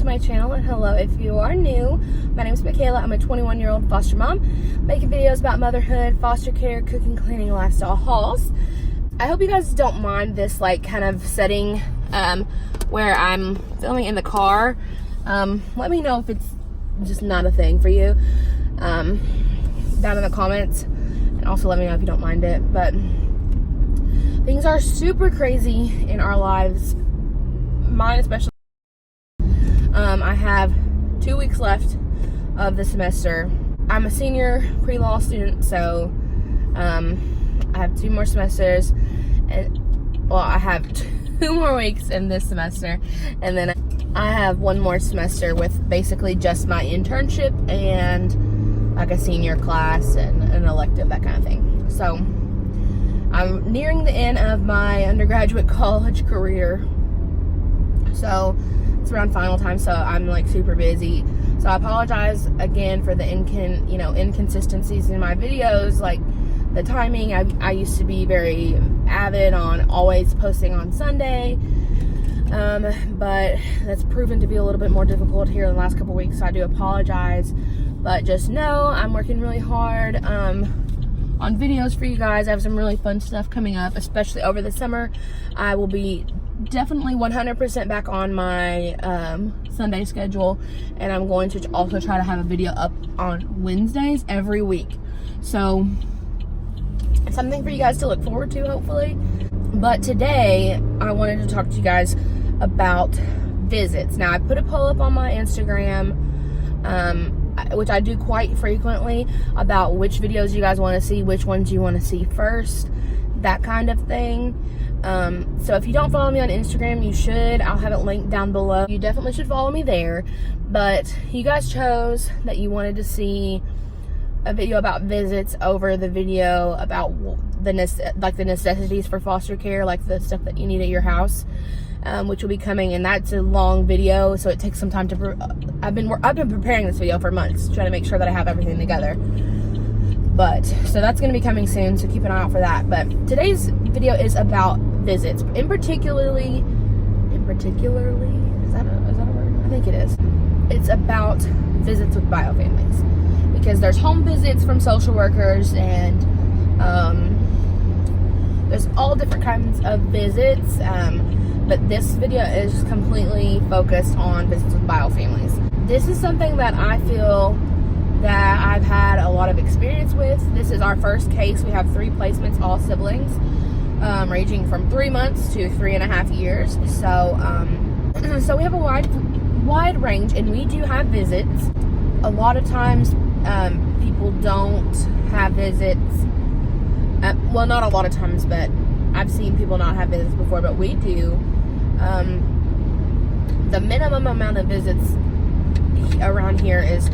to my channel, and hello if you are new. My name is McKayla. I'm a 21-year-old foster mom making videos about motherhood, foster care, cooking, cleaning, lifestyle hauls. I hope you guys don't mind this like kind of setting where I'm filming in the car. Let me know if it's just not a thing for you down in the comments, and also let me know if you don't mind it. But things are super crazy in our lives, mine especially. I have 2 weeks left of the semester. I'm a senior pre-law student, so I have 2 more semesters, and well, I have 2 more weeks in this semester, and then I have 1 more semester with basically just my internship and like a senior class and an elective, that kind of thing. So I'm nearing the end of my undergraduate college career, so it's around final time, so I'm like super busy. So I apologize again for the inconsistencies in my videos, like the timing. I used to be very avid on always posting on Sunday, but that's proven to be a little bit more difficult here in the last couple weeks, so I do apologize. But just know I'm working really hard on videos for you guys. I have some really fun stuff coming up, especially over the summer. I will be definitely 100% back on my Sunday schedule, and I'm going to also try to have a video up on Wednesdays every week. So it's something for you guys to look forward to, hopefully. But today I wanted to talk to you guys about visits. Now, I put a poll up on my Instagram, which I do quite frequently, about which videos you guys want to see, which ones you want to see first, that kind of thing. So if you don't follow me on Instagram, you should. I'll have it linked down below. You definitely should follow me there. But you guys chose that you wanted to see a video about visits over the video about the necessities for foster care, like the stuff that you need at your house, which will be coming. And that's a long video, so it takes some time to. I've been preparing this video for months, trying to make sure that I have everything together. But so that's going to be coming soon, so keep an eye out for that. But today's video is about visits, in particularly, is that a word? I think it is. It's about visits with bio families, because there's home visits from social workers, and there's all different kinds of visits. But this video is completely focused on visits with bio families. This is something that I feel that I've had a lot of experience with. This is our first case. We have 3 placements, all siblings, ranging from 3 months to 3.5 years. So, so we have a wide range, and we do have visits. A lot of times, people don't have visits. Well, not a lot of times, but I've seen people not have visits before, but we do. The minimum amount of visits around here is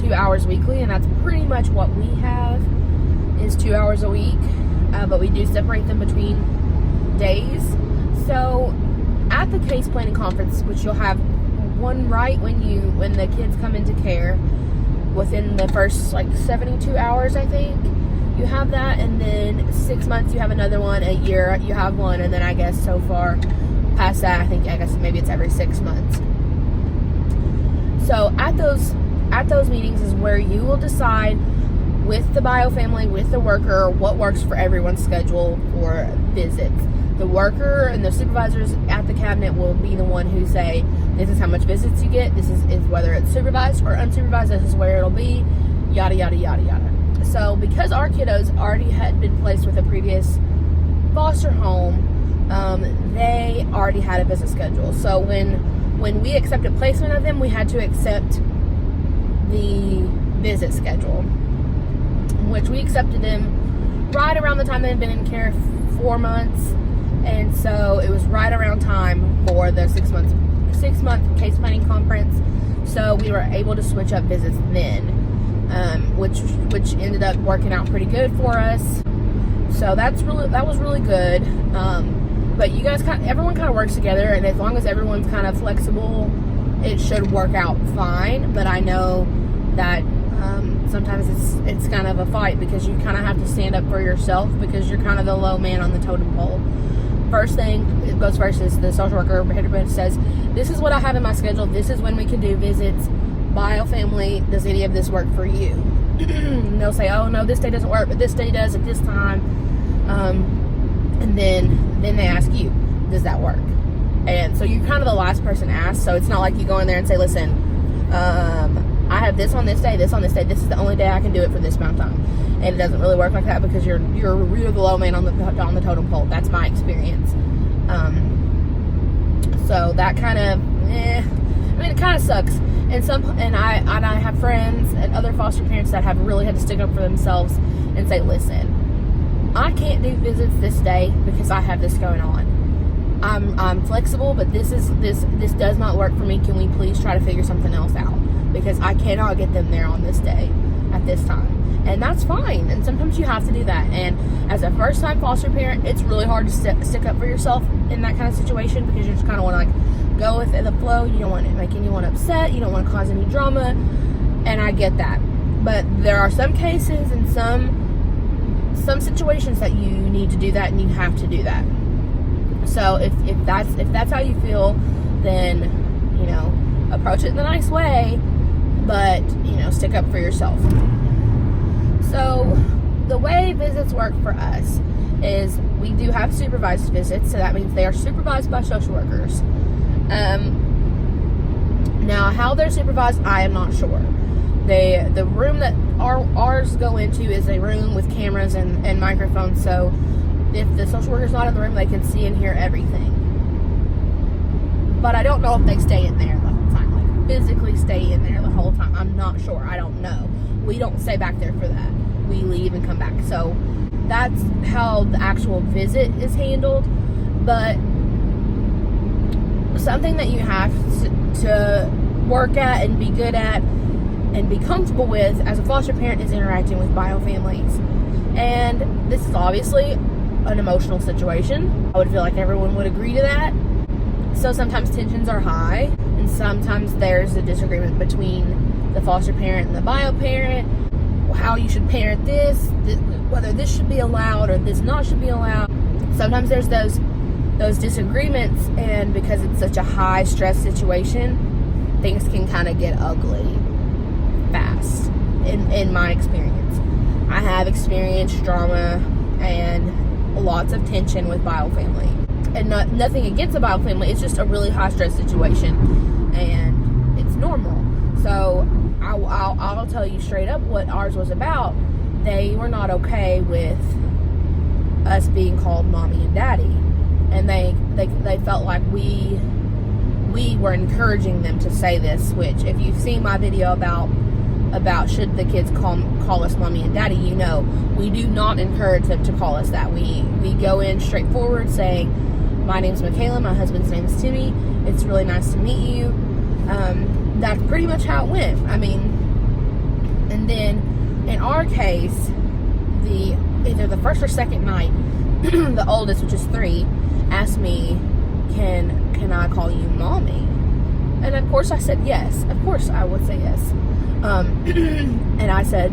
2 hours weekly, and that's pretty much what we have, is 2 hours a week. But we do separate them between days. So at the case planning conference, which you'll have one right when the kids come into care, within the first like 72 hours, I think you have that, and then 6 months you have another one, a year you have one, and then I guess so far past that, I guess maybe it's every 6 months. So at those meetings is where you will decide with the bio family, with the worker, what works for everyone's schedule for visits. The worker and the supervisors at the cabinet will be the one who say, this is how much visits you get, this is whether it's supervised or unsupervised, this is where it'll be, yada, yada, yada, yada. So because our kiddos already had been placed with a previous foster home, they already had a visit schedule. So when we accepted placement of them, we had to accept the visit schedule, which we accepted them right around the time they had been in care, 4 months, and so it was right around time for the 6 month case planning conference. So we were able to switch up visits then, which ended up working out pretty good for us. So that was really good. But you guys everyone kind of works together, and as long as everyone's kind of flexible, it should work out fine. But I know that sometimes it's kind of a fight, because you kind of have to stand up for yourself, because you're kind of the low man on the totem pole. first thing it goes first is the social worker pretty much says, this is what I have in my schedule, this is when we can do visits, bio family, does any of this work for you? And they'll say, oh no, this day doesn't work, but this day does at this time. And then they ask you, does that work? And so you're kind of the last person asked. So it's not like you go in there and say, listen, I have this on this day, this on this day, this is the only day I can do it for this amount of time. And it doesn't really work like that, because you're the low man on the totem pole. That's my experience. So that kind of, it kind of sucks. And I have friends and other foster parents that have really had to stick up for themselves and say, listen, I can't do visits this day because I have this going on. I'm flexible, but this does not work for me. Can we please try to figure something else out? Because I cannot get them there on this day at this time. And that's fine. And sometimes you have to do that. And as a first-time foster parent, it's really hard to stick up for yourself in that kind of situation, because you just kind of want to like go with the flow. You don't want to make anyone upset. You don't want to cause any drama. And I get that. But there are some cases and some situations that you need to do that, and you have to do that. So if that's how you feel, then, you know, approach it in a nice way, but, you know, stick up for yourself. So the way visits work for us is we do have supervised visits, so that means they are supervised by social workers. Now, how they're supervised, I am not sure. The room that ours go into is a room with cameras and microphones, so if the social worker's not in the room, they can see and hear everything. But I don't know if they stay in there the whole time, like physically stay in there the whole time. I'm not sure. I don't know. We don't stay back there for that. We leave and come back. So that's how the actual visit is handled. But something that you have to work at and be good at and be comfortable with as a foster parent is interacting with bio families. And this is obviously an emotional situation. I would feel like everyone would agree to that. So sometimes tensions are high, and sometimes there's a disagreement between the foster parent and the bio parent, how you should parent this, whether this should be allowed or this not should be allowed. Sometimes there's those disagreements, and because it's such a high stress situation, things can kind of get ugly fast, in my experience. I have experienced drama and lots of tension with bio family. And nothing against the bio family, it's just a really high stress situation, and it's normal. So I'll tell you straight up what ours was about. They were not okay with us being called mommy and daddy, and they felt like we were encouraging them to say this, which if you've seen my video about should the kids call us mommy and daddy, you know we do not encourage them to call us that. We go in straightforward saying, my name's McKayla, my husband's name is Timmy, it's really nice to meet you. That's pretty much how it went. I mean, and then in our case, either the first or second night, the oldest, which is 3, asked me, can I call you mommy? And of course I said yes. Of course I would say yes. And I said,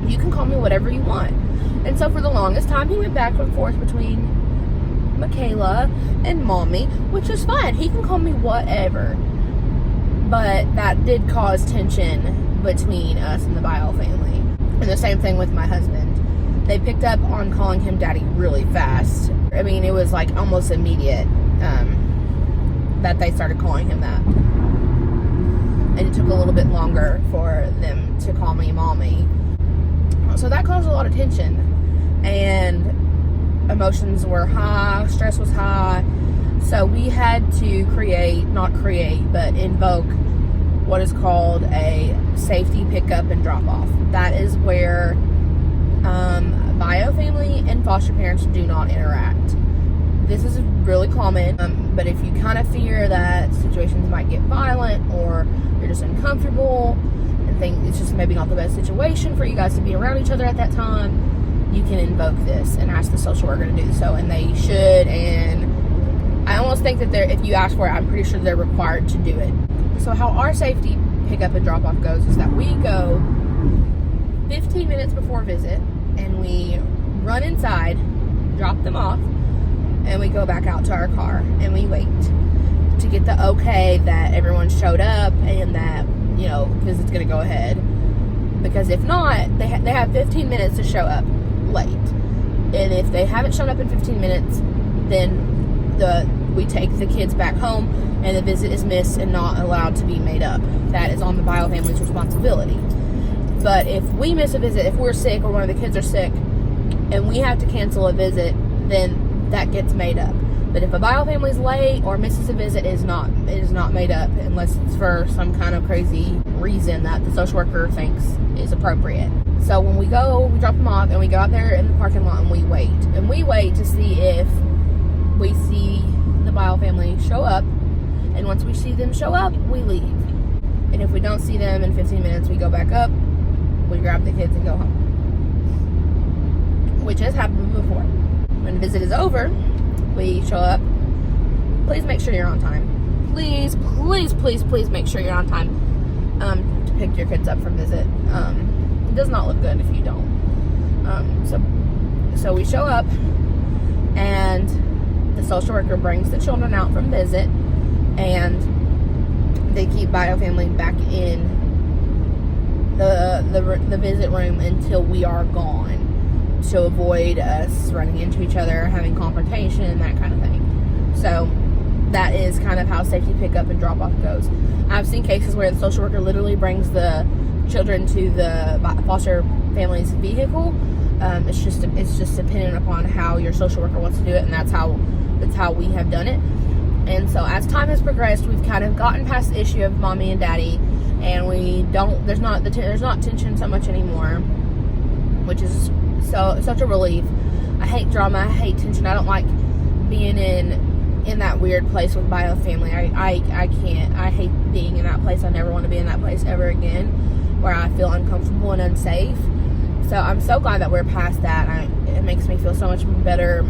you can call me whatever you want. And so for the longest time, he went back and forth between McKayla and mommy, which is fine. He can call me whatever. But that did cause tension between us and the bio family. And the same thing with my husband. They picked up on calling him daddy really fast. I mean, it was like almost immediate that they started calling him that. And it took a little bit longer for them to call me mommy. So that caused a lot of tension. And emotions were high, stress was high. So we had to invoke what is called a safety pickup and drop off. That is where bio family and foster parents do not interact. This is really common, but if you kind of fear that situations might get violent, or you're just uncomfortable and think it's just maybe not the best situation for you guys to be around each other at that time, you can invoke this and ask the social worker to do so, and they should. And I almost think that if you ask for it, I'm pretty sure they're required to do it. So how our safety pickup and drop off goes is that we go 15 minutes before visit, and we run inside, drop them off, and we go back out to our car and we wait to get the okay that everyone showed up and that, you know, visit's gonna go ahead. Because if not, they have 15 minutes to show up late. And if they haven't shown up in 15 minutes, then we take the kids back home and the visit is missed and not allowed to be made up. That is on the bio family's responsibility. But if we miss a visit, if we're sick or one of the kids are sick and we have to cancel a visit, then that gets made up. But if a bio family's late or misses a visit, it is not made up unless it's for some kind of crazy reason that the social worker thinks is appropriate. So when we go, we drop them off and we go out there in the parking lot and we wait. And we wait to see if we see the bio family show up. And once we see them show up, we leave. And if we don't see them in 15 minutes, we go back up, we grab the kids and go home. Which has happened before. When the visit is over, we show up. Please make sure you're on time. Please, please, please, please make sure you're on time to pick your kids up from visit. It does not look good if you don't. So we show up, and the social worker brings the children out from visit, and they keep bio family back in the visit room until we are gone, to avoid us running into each other, having confrontation, that kind of thing. So that is kind of how safety pickup and drop off goes. I've seen cases where the social worker literally brings the children to the foster family's vehicle. It's just dependent upon how your social worker wants to do it, and that's how we have done it. And so as time has progressed, we've kind of gotten past the issue of mommy and daddy, and there's not tension so much anymore, which is such a relief. I hate drama, I hate tension. I don't like being in that weird place with bio family. I can't. I hate being in that place. I never want to be in that place ever again, where I feel uncomfortable and unsafe. So I'm so glad that we're past that. It makes me feel so much better.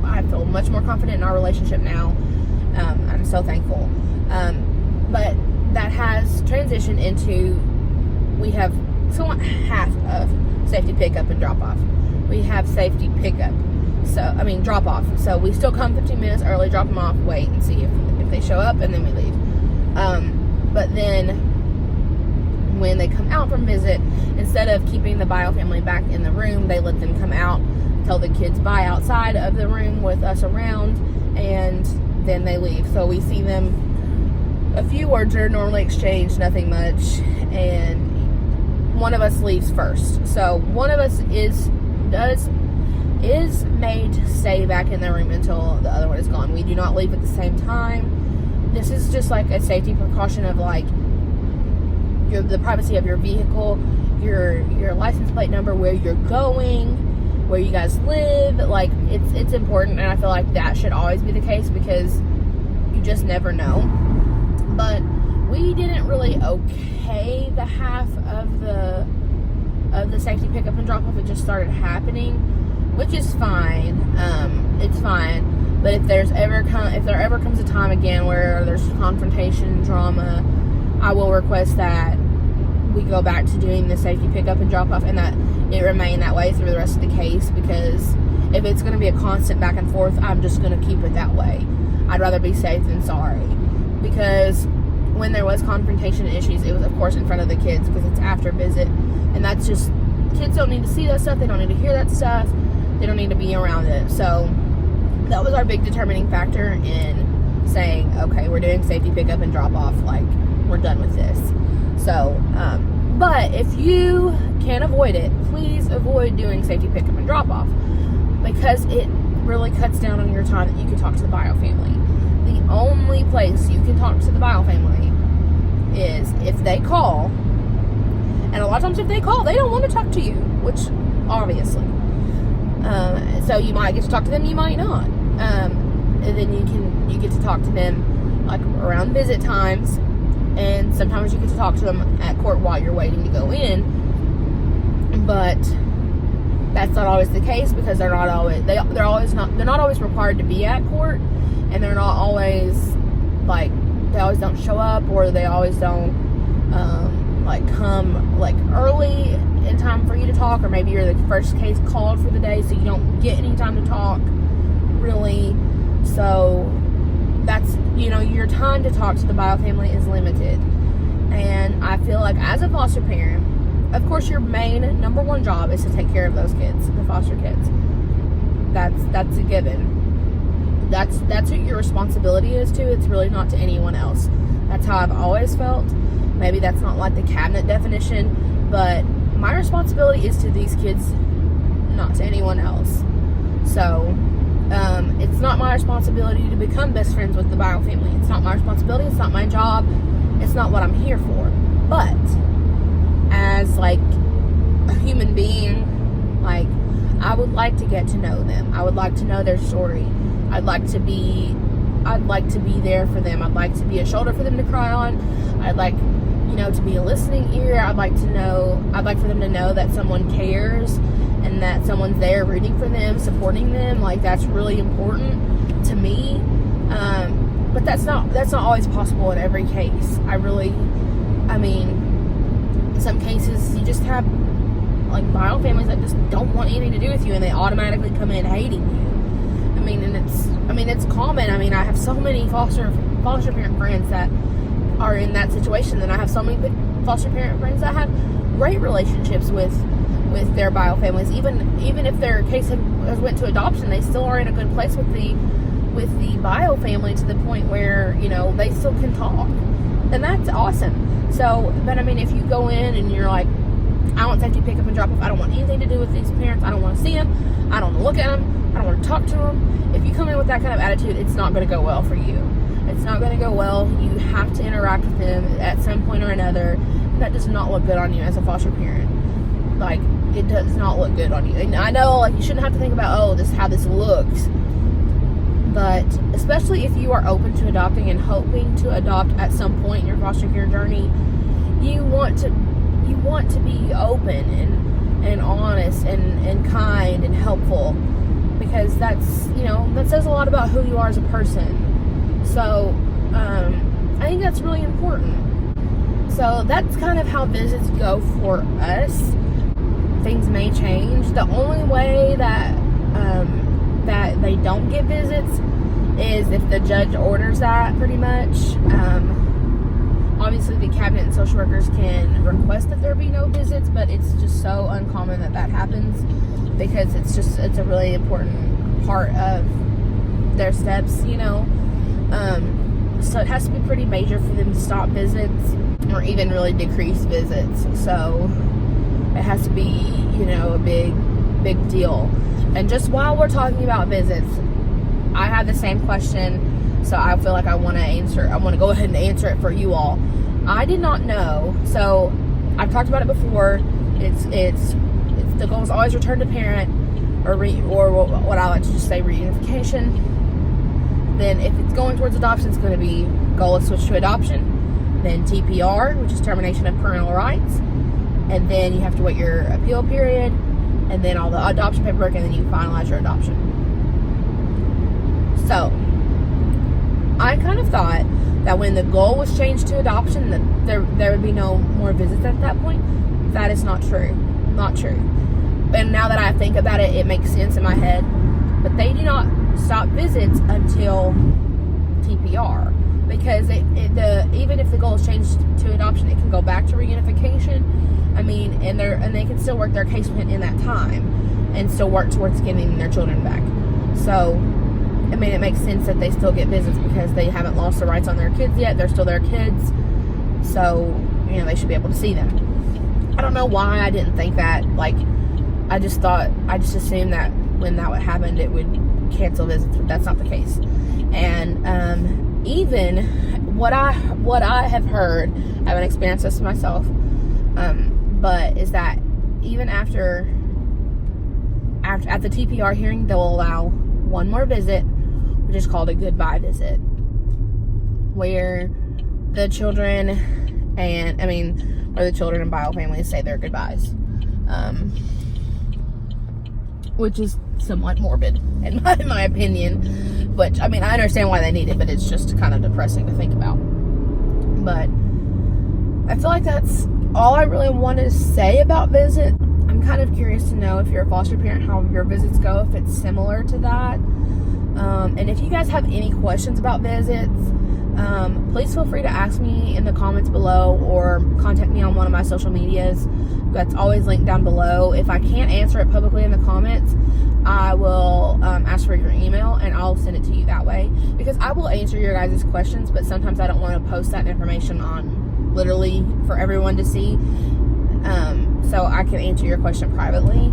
I feel much more confident in our relationship now. I'm so thankful. But that has transitioned into, we have somewhat half of safety pickup and drop off. We have safety pickup. Drop off. So we still come 15 minutes early, drop them off, wait and see if they show up, and then we leave. But then when they come out from visit, instead of keeping the bio family back in the room, they let them come out, tell the kids bye outside of the room with us around, and then they leave. So we see them, a few words are normally exchanged, nothing much, and one of us leaves first. So one of us is made to stay back in the room until the other one is gone. We do not leave at the same time. This is just like a safety precaution of like the privacy of your vehicle, your license plate number, where you're going, where you guys live. Like it's important, and I feel like that should always be the case because you just never know. But we didn't really okay the half of the safety pickup and drop off. It just started happening, which is fine. It's fine. But if there ever comes a time again where there's confrontation, drama, I will request that we go back to doing the safety pickup and drop off, and that it remain that way through the rest of the case, because if it's going to be a constant back and forth, I'm just going to keep it that way. I'd rather be safe than sorry, because when there was confrontation issues, it was of course in front of the kids because it's after visit, and that's just, kids don't need to see that stuff, they don't need to hear that stuff, they don't need to be around it. So that was our big determining factor in saying, okay, we're doing safety pickup and drop off, like we're done with this. So but if you can avoid it, please avoid doing safety pickup and drop off, because it really cuts down on your time that you can talk to the bio family. The only place you can talk to the bio family is if they call, and a lot of times if they call, they don't want to talk to you, which obviously, so you might get to talk to them, you might not, and then you get to talk to them like around visit times, and sometimes you get to talk to them at court while you're waiting to go in. But that's not always the case, because they're not always required to be at court, and they're not always they always don't show up, or they always don't come early in time for you to talk, or maybe you're the first case called for the day, so you don't get any time to talk really. So that's, your time to talk to the bio family is limited. And I feel like as a foster parent, of course your main number one job is to take care of those kids, the foster kids. That's a given. That's what your responsibility is to. It's really not to anyone else. That's how I've always felt. Maybe that's not like the cabinet definition, but my responsibility is to these kids, not to anyone else. So it's not my responsibility to become best friends with the bio family. It's not my responsibility. It's not my job. It's not what I'm here for. But as like a human being, like, I would like to get to know them. I would like to know their story. I'd like to be there for them. I'd like to be a shoulder for them to cry on. I'd like, to be a listening ear. I'd like for them to know that someone cares and that someone's there rooting for them, supporting them. Like, that's really important to me. But that's not always possible in every case. In some cases you just have like bio families that just don't want anything to do with you, and they automatically come in hating you. It's common. I have so many foster parent friends that are in that situation, and I have so many foster parent friends that have great relationships with their bio families. Even if their case has went to adoption, they still are in a good place with the bio family, to the point where they still can talk, and that's awesome. So, but if you go in and you're like, I want safety pick up and drop off, I don't want anything to do with these parents, I don't want to see them, I don't want to look at them, I don't want to talk to them. If you come in with that kind of attitude, it's not going to go well for you. It's not going to go well. You have to interact with them at some point or another. That does not look good on you as a foster parent. Like, it does not look good on you. And I know, like, you shouldn't have to think about, this is how this looks. But especially if you are open to adopting and hoping to adopt at some point in your foster care journey, you want to be open and honest and kind and helpful, because that says a lot about who you are as a person. So I think that's really important. So that's kind of how visits go for us. Things may change. The only way that they don't get visits is if the judge orders that, pretty much. Obviously the cabinet and social workers can request that there be no visits, but it's just so uncommon that happens, because it's a really important part of their steps, so it has to be pretty major for them to stop visits or even really decrease visits. So it has to be, a big deal. And just while we're talking about visits, I have the same question, so I feel like I want to go ahead and answer it for you all. I did not know. So I've talked about it before. It's the goal is always return to parent, or what I like to just say, reunification. Then if it's going towards adoption, it's going to be goal is switch to adoption. Then TPR, which is termination of parental rights. And then you have to wait your appeal period, and then all the adoption paperwork, and then you finalize your adoption. So I kind of thought that when the goal was changed to adoption, that there would be no more visits at that point. That is not true. Not true. And now that I think about it, it makes sense in my head. But they do not stop visits until TPR, because even if the goal is changed to adoption, it can go back to reunification. And they can still work their case in that time and still work towards getting their children back. So it makes sense that they still get visits, because they haven't lost the rights on their kids yet. They're still their kids. So, they should be able to see them. I don't know why I didn't think that. Like, I just assumed that when that happened, it would cancel visits, but that's not the case. And even what I have heard, I haven't experienced this myself, but is that even at the TPR hearing, they'll allow one more visit, which is called a goodbye visit, where the children and bio families say their goodbyes, which is somewhat morbid in my opinion. Which, I understand why they need it, but it's just kind of depressing to think about. But I feel like that's all I really wanted to say about visit. I'm kind of curious to know, if you're a foster parent, how your visits go, if it's similar to that. And if you guys have any questions about visits, please feel free to ask me in the comments below or contact me on one of my social medias. That's always linked down below. If I can't answer it publicly in the comments, I will ask for your email and I'll send it to you that way, because I will answer your guys' questions, but sometimes I don't want to post that information on literally for everyone to see. So I can answer your question privately.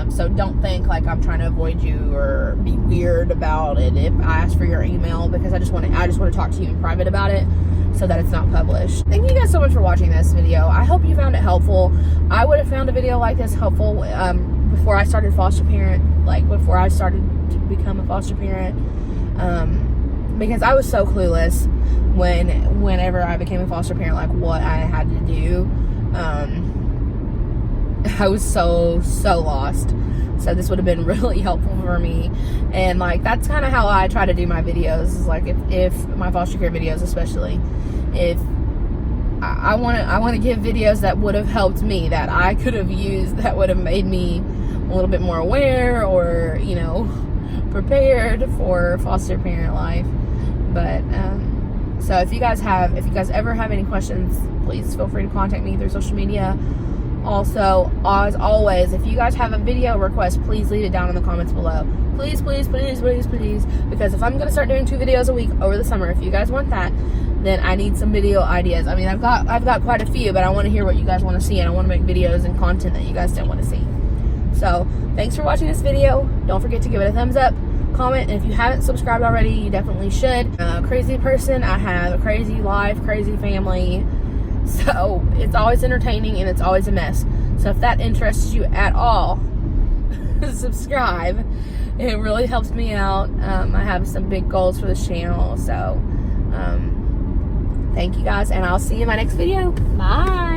So don't think like I'm trying to avoid you or be weird about it if I ask for your email, because I just want to talk to you in private about it so that it's not published. Thank you guys so much for watching this video. I hope you found it helpful. I would have found a video like this helpful before I started foster parent, like before I started to become a foster parent, because I was so clueless whenever I became a foster parent, like what I had to do. I was so lost. So this would have been really helpful for me. And like that's kind of how I try to do my videos, is like if my foster care videos, especially if I want to give videos that would have helped me, that I could have used, that would have made me a little bit more aware or, you know, prepared for foster parent life. But so if you guys ever have any questions, please feel free to contact me through social media. Also, as always, if you guys have a video request, please leave it down in the comments below. Please, please, please, please, please. Because if I'm going to start doing 2 videos a week over the summer, if you guys want that, then I need some video ideas. I mean, I've got quite a few, but I want to hear what you guys want to see, and I want to make videos and content that you guys don't want to see. So, thanks for watching this video. Don't forget to give it a thumbs up, comment, and if you haven't subscribed already, you definitely should. Crazy person, I have a crazy life, crazy family. So it's always entertaining and it's always a mess. So if that interests you at all, subscribe. It really helps me out. I have some big goals for this channel. So thank you guys, and I'll see you in my next video. Bye.